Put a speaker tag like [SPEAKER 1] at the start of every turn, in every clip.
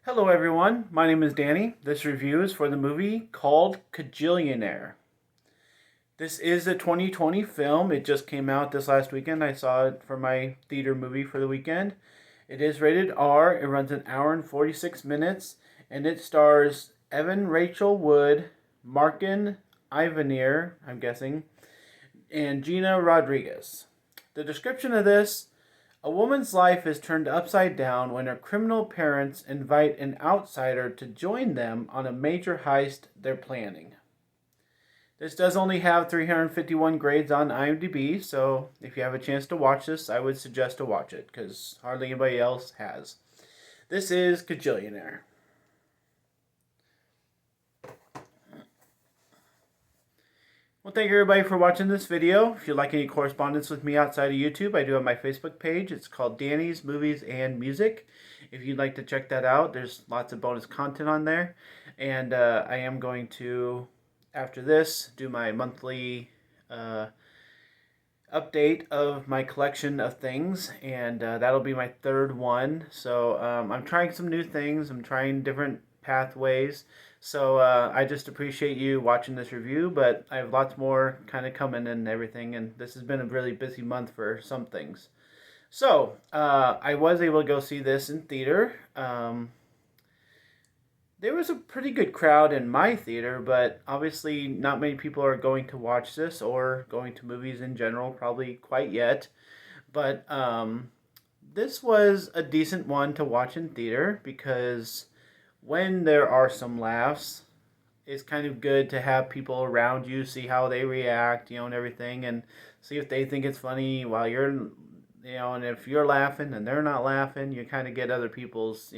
[SPEAKER 1] Hello everyone, my name is Danny. This review is for the movie called Kajillionaire. This is a 2020 film. It just came out this last weekend. I saw it for my theater movie for the weekend. It is rated R. It runs an hour and 46 minutes, and it stars Evan Rachel Wood, Markin Ivanir, I'm guessing, and Gina Rodriguez. The description of this: a woman's life is turned upside down when her criminal parents invite an outsider to join them on a major heist they're planning. This does only have 351 grades on IMDb, so if you have a chance to watch this, I would suggest to watch it, because hardly anybody else has. This is Kajillionaire. Well, thank you everybody for watching this video. If you'd like any correspondence with me outside of YouTube, I do have my Facebook page. It's called Danny's Movies and Music. If you'd like to check that out, there's lots of bonus content on there. And I am going to, after this, do my monthly update of my collection of things. And that'll be my third one. So I'm trying some new things. I'm trying different pathways. So I just appreciate you watching this review, but I have lots more kind of coming and everything, and this has been a really busy month for some things. So I was able to go see this in theater. There was a pretty good crowd in my theater, but obviously not many people are going to watch this or going to movies in general, probably quite yet. But this was a decent one to watch in theater because when there are some laughs, it's kind of good to have people around you, see how they react, and everything, and see if they think it's funny while you're, and if you're laughing and they're not laughing, you kind of get other people's,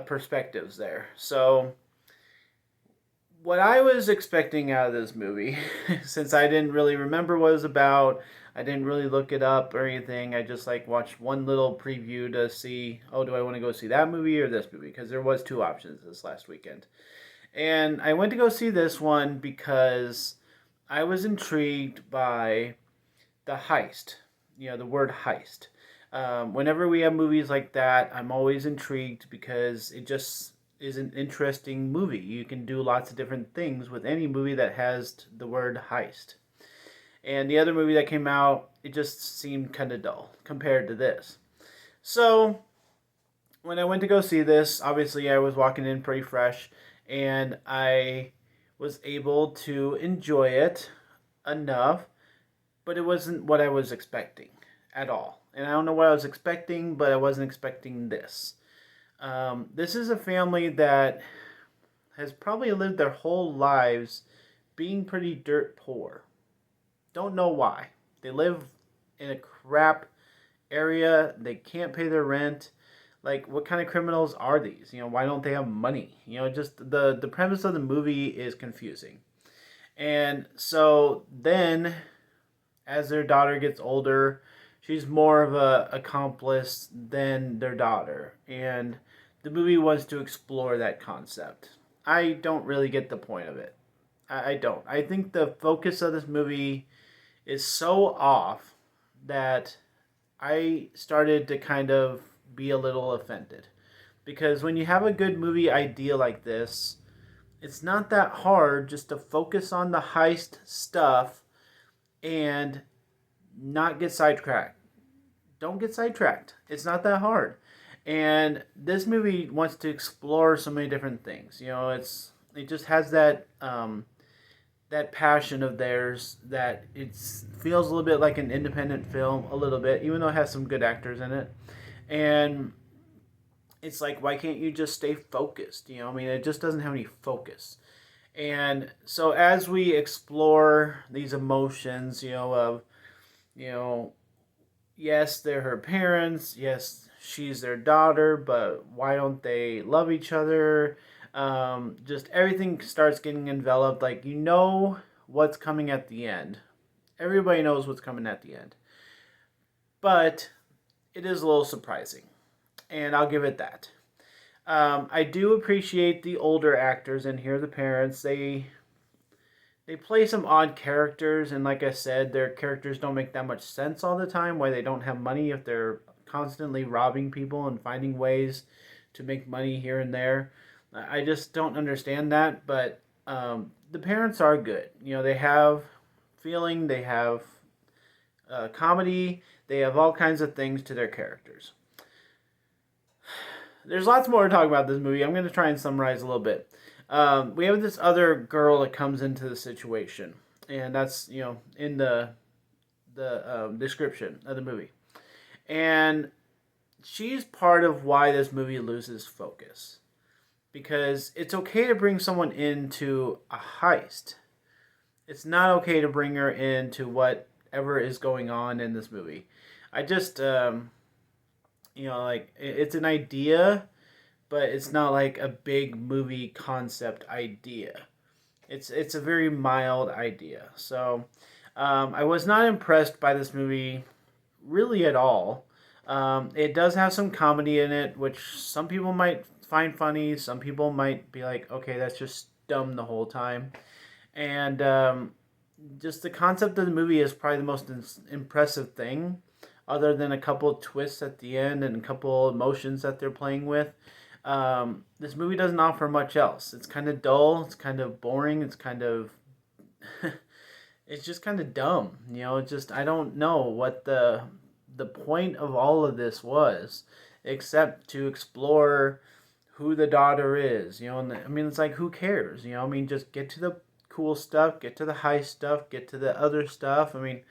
[SPEAKER 1] perspectives there. So what I was expecting out of this movie, since I didn't really remember what it was about, I didn't really look it up or anything. I just watched one little preview to see, oh, do I want to go see that movie or this movie? Because there was two options this last weekend. And I went to go see this one because I was intrigued by the heist. The word heist. Whenever we have movies like that, I'm always intrigued because it just is an interesting movie. You can do lots of different things with any movie that has the word heist. And the other movie that came out, it just seemed kind of dull compared to this. So when I went to go see this, obviously I was walking in pretty fresh, and I was able to enjoy it enough, but it wasn't what I was expecting at all. And I don't know what I was expecting, but I wasn't expecting this. This is a family that has probably lived their whole lives being pretty dirt poor. Don't know why. They live in a crap area. They can't pay their rent. What kind of criminals are these? Why don't they have money? Just the premise of the movie is confusing. And so then, as their daughter gets older, she's more of a accomplice than their daughter. And the movie wants to explore that concept. I don't really get the point of it. I don't. I think the focus of this movie is so off that I started to kind of be a little offended. Because when you have a good movie idea like this, it's not that hard just to focus on the heist stuff and not get sidetracked. Don't get sidetracked. It's not that hard. And this movie wants to explore so many different things. It just has that that passion of theirs that it feels a little bit like an independent film, a little bit, even though it has some good actors in it. And it's why can't you just stay focused? It just doesn't have any focus. And so as we explore these emotions, of, yes, they're her parents, yes, she's their daughter, but why don't they love each other? Just everything starts getting enveloped. What's coming at the end. Everybody knows what's coming at the end. But it is a little surprising. And I'll give it that. I do appreciate the older actors in here, the parents. They play some odd characters. And like I said, their characters don't make that much sense all the time. Why they don't have money if they're constantly robbing people and finding ways to make money here and there. I just don't understand that, but the parents are good. You know, they have feeling, they have comedy, they have all kinds of things to their characters. There's lots more to talk about this movie. I'm going to try and summarize a little bit. We have this other girl that comes into the situation, and that's, you know, in the description of the movie, and she's part of why this movie loses focus, because it's okay to bring someone into a heist. It's not okay to bring her into whatever is going on in this movie. I just you know, like, it's an idea, but it's not like a big movie concept idea. It's a very mild idea. So I was not impressed by this movie really at all. It does have some comedy in it, which some people might find funny. Some people might be like, okay, that's just dumb the whole time. And just the concept of the movie is probably the most impressive thing, other than a couple of twists at the end and a couple of emotions that they're playing with. This movie doesn't offer much else. It's kind of dull. It's kind of boring. It's kind of it's just kind of dumb. You know, it's just, I don't know what the point of all of this was, except to explore who the daughter is. You know, and I mean, it's like, who cares? You know, I mean, just get to the cool stuff, get to the high stuff, get to the other stuff. I mean,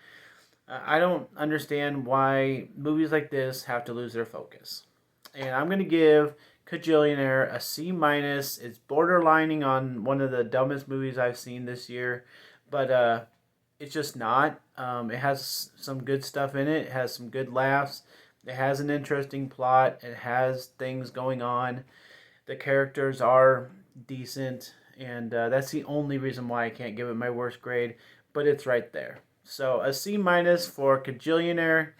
[SPEAKER 1] I don't understand why movies like this have to lose their focus. And I'm going to give Kajillionaire a C minus. It's borderlining on one of the dumbest movies I've seen this year, but it's just not. It has some good stuff in it. It has some good laughs. It has an interesting plot. It has things going on. The characters are decent, and that's the only reason why I can't give it my worst grade, but it's right there. So a C minus for Kajillionaire.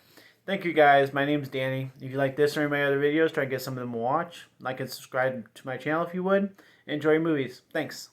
[SPEAKER 1] Thank you guys. My name's Danny. If you like this or any of my other videos, try to get some of them to watch. Like and subscribe to my channel if you would. Enjoy movies. Thanks.